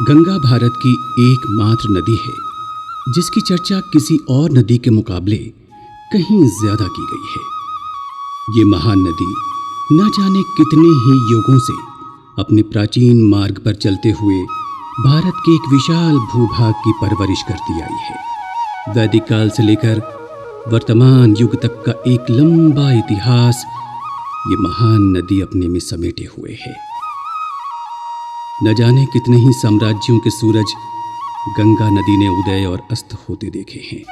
गंगा भारत की एकमात्र नदी है जिसकी चर्चा किसी और नदी के मुकाबले कहीं ज्यादा की गई है। ये महान नदी न जाने कितने ही युगों से अपने प्राचीन मार्ग पर चलते हुए भारत के एक विशाल भूभाग की परवरिश करती आई है। वैदिक काल से लेकर वर्तमान युग तक का एक लंबा इतिहास ये महान नदी अपने में समेटे हुए है। न जाने कितने ही साम्राज्यों के सूरज गंगा नदी ने उदय और अस्त होते देखे हैं।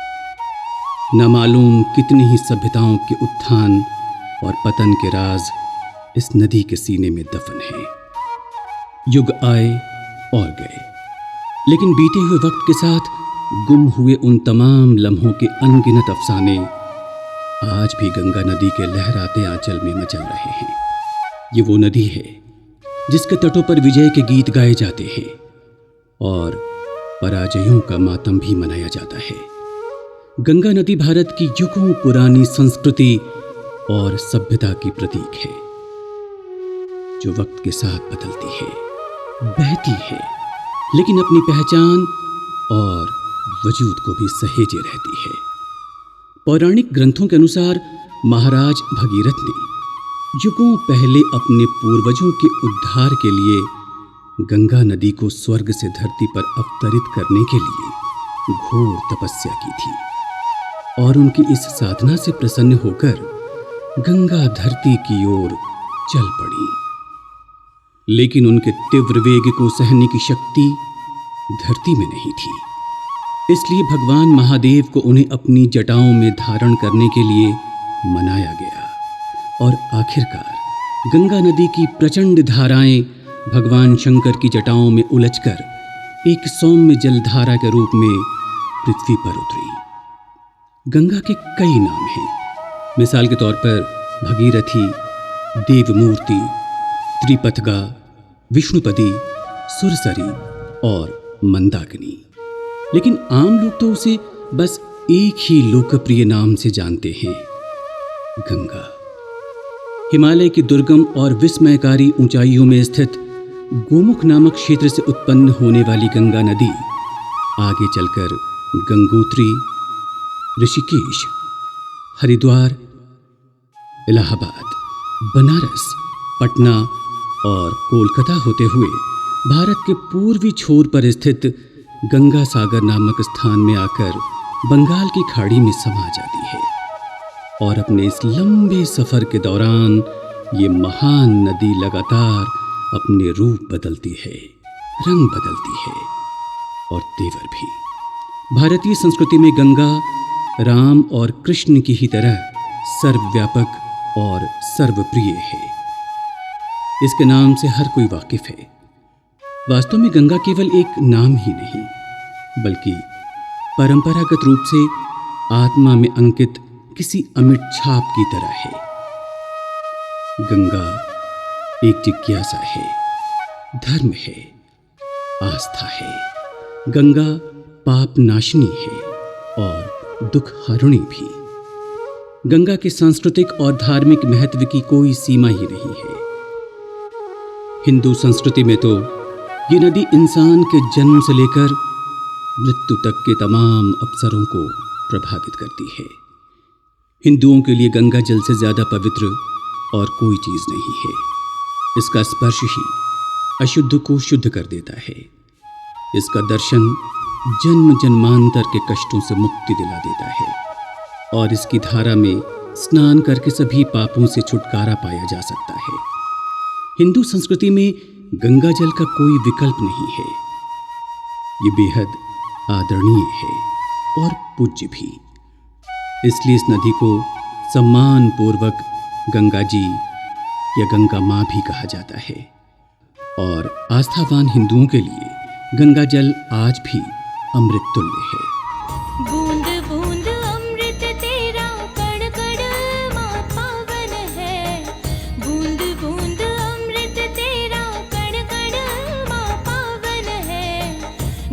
न मालूम कितनी ही सभ्यताओं के उत्थान और पतन के राज इस नदी के सीने में दफन हैं। युग आए और गए, लेकिन बीते हुए वक्त के साथ गुम हुए उन तमाम लम्हों के अनगिनत अफसाने आज भी गंगा नदी के लहराते आंचल में मचल रहे हैं। ये वो नदी है जिसके तटों पर विजय के गीत गाए जाते हैं और पराजयों का मातम भी मनाया जाता है। गंगा नदी भारत की युगों पुरानी संस्कृति और सभ्यता की प्रतीक है, जो वक्त के साथ बदलती है, बहती है, लेकिन अपनी पहचान और वजूद को भी सहेजे रहती है। पौराणिक ग्रंथों के अनुसार महाराज भगीरथ ने युगों पहले अपने पूर्वजों के उद्धार के लिए गंगा नदी को स्वर्ग से धरती पर अवतरित करने के लिए घोर तपस्या की थी और उनकी इस साधना से प्रसन्न होकर गंगा धरती की ओर चल पड़ी। लेकिन उनके तीव्र वेग को सहने की शक्ति धरती में नहीं थी, इसलिए भगवान महादेव को उन्हें अपनी जटाओं में धारण करने के लिए मनाया गया और आखिरकार गंगा नदी की प्रचंड धाराएं भगवान शंकर की जटाओं में उलझकर एक सौम्य जलधारा के रूप में पृथ्वी पर उतरी। गंगा के कई नाम हैं। मिसाल के तौर पर भगीरथी, देवमूर्ति, त्रिपथगा, विष्णुपदी, सुरसरी और मंदाकिनी। लेकिन आम लोग तो उसे बस एक ही लोकप्रिय नाम से जानते हैं, गंगा। हिमालय की दुर्गम और विस्मयकारी ऊंचाइयों में स्थित गोमुख नामक क्षेत्र से उत्पन्न होने वाली गंगा नदी आगे चलकर गंगोत्री, ऋषिकेश, हरिद्वार, इलाहाबाद, बनारस, पटना और कोलकाता होते हुए भारत के पूर्वी छोर पर स्थित गंगा सागर नामक स्थान में आकर बंगाल की खाड़ी में समा जाती है और अपने इस लंबे सफर के दौरान ये महान नदी लगातार अपने रूप बदलती है, रंग बदलती है और तेवर भी। भारतीय संस्कृति में गंगा राम और कृष्ण की ही तरह सर्वव्यापक और सर्वप्रिय है। इसके नाम से हर कोई वाकिफ है। वास्तव में गंगा केवल एक नाम ही नहीं, बल्कि परंपरागत रूप से आत्मा में अंकित किसी अमिट छाप की तरह है। गंगा एक जिज्ञासा है, धर्म है, आस्था है। गंगा पाप नाशिनी है और दुख हरिणी भी। गंगा के सांस्कृतिक और धार्मिक महत्व की कोई सीमा ही नहीं है। हिंदू संस्कृति में तो ये नदी इंसान के जन्म से लेकर मृत्यु तक के तमाम अवसरों को प्रभावित करती है। हिंदुओं के लिए गंगा जल से ज्यादा पवित्र और कोई चीज नहीं है। इसका स्पर्श ही अशुद्ध को शुद्ध कर देता है। इसका दर्शन जन्म जन्मांतर के कष्टों से मुक्ति दिला देता है और इसकी धारा में स्नान करके सभी पापों से छुटकारा पाया जा सकता है। हिंदू संस्कृति में गंगा जल का कोई विकल्प नहीं है। ये बेहद आदरणीय है और पूज्य भी। इसलिए इस नदी को सम्मान पूर्वक गंगा जी या गंगा माँ भी कहा जाता है और आस्थावान हिंदुओं के लिए गंगा जल आज भी अमृत तुल्य है। बूंद बूंद अमृत तेरा, कण कण माँ पावन है। बूंद बूंद अमृत तेरा, कण कण माँ पावन है।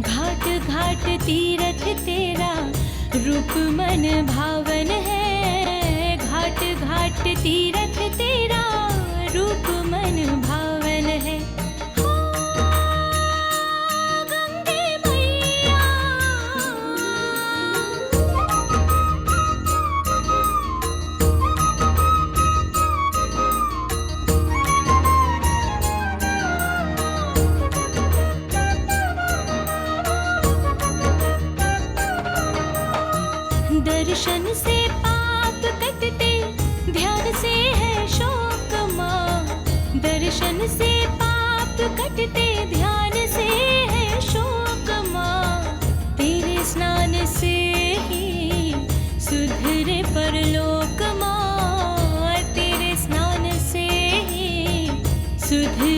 घाट घाट तीरथ तेरा, रूप मन भावन है। घाट घाट तीरथ तेरा, रूप मन भावन है। गंगा पाप कटते ध्यान से है शोक माँ, तेरे स्नान से ही सुधरे परलोक माँ, तेरे स्नान से ही सुधरे